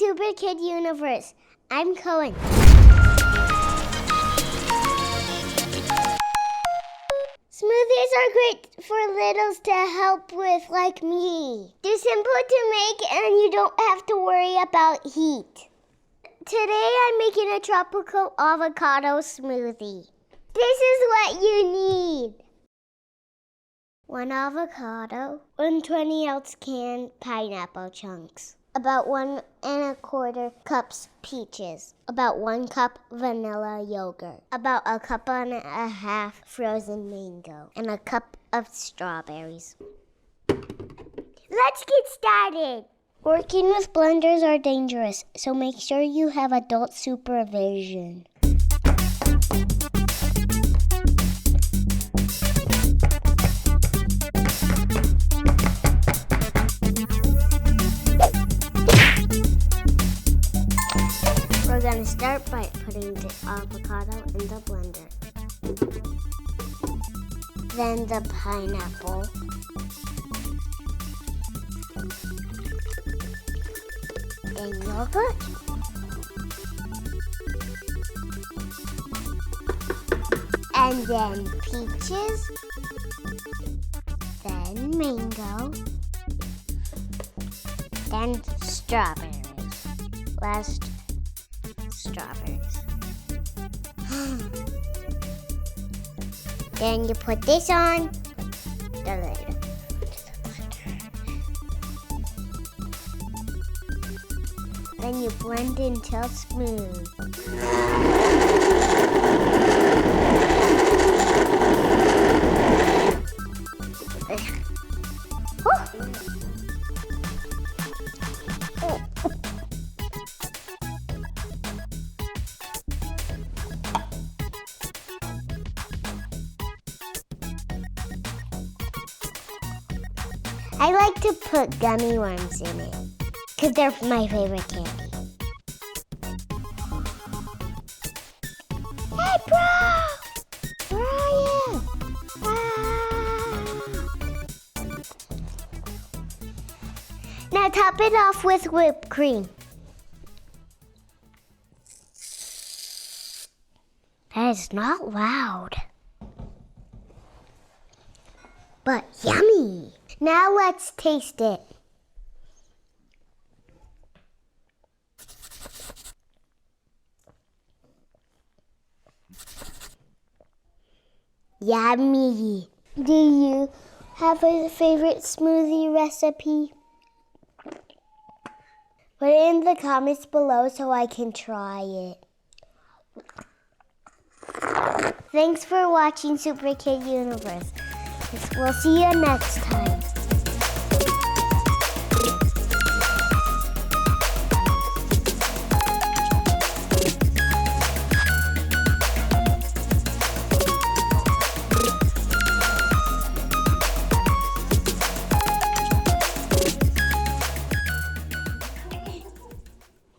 Super Kid Universe. I'm Cohen. Smoothies are great for littles to help with, like me. They're simple to make and you don't have to worry about heat. Today I'm making a tropical avocado smoothie. This is what you need. 1 avocado, 120-ounce can pineapple chunks, about 1 1/4 cups peaches, about 1 cup vanilla yogurt, about 1.5 cups frozen mango, and 1 cup of strawberries. Let's get started. Working with blenders are dangerous, so make sure you have adult supervision. We're going to start by putting the avocado in the blender. Then the pineapple. And yogurt. And then peaches. Then mango. Then strawberries. Last, strawberries. Then you put this on the lid. Then you blend until smooth. I like to put gummy worms in it, because they're my favorite candy. Hey, bro! Where are you? Now top it off with whipped cream. That is not loud, but yummy. Now let's taste it. Yummy. Do you have a favorite smoothie recipe? Put it in the comments below so I can try it. Thanks for watching Super Kid Universe. We'll see you next time.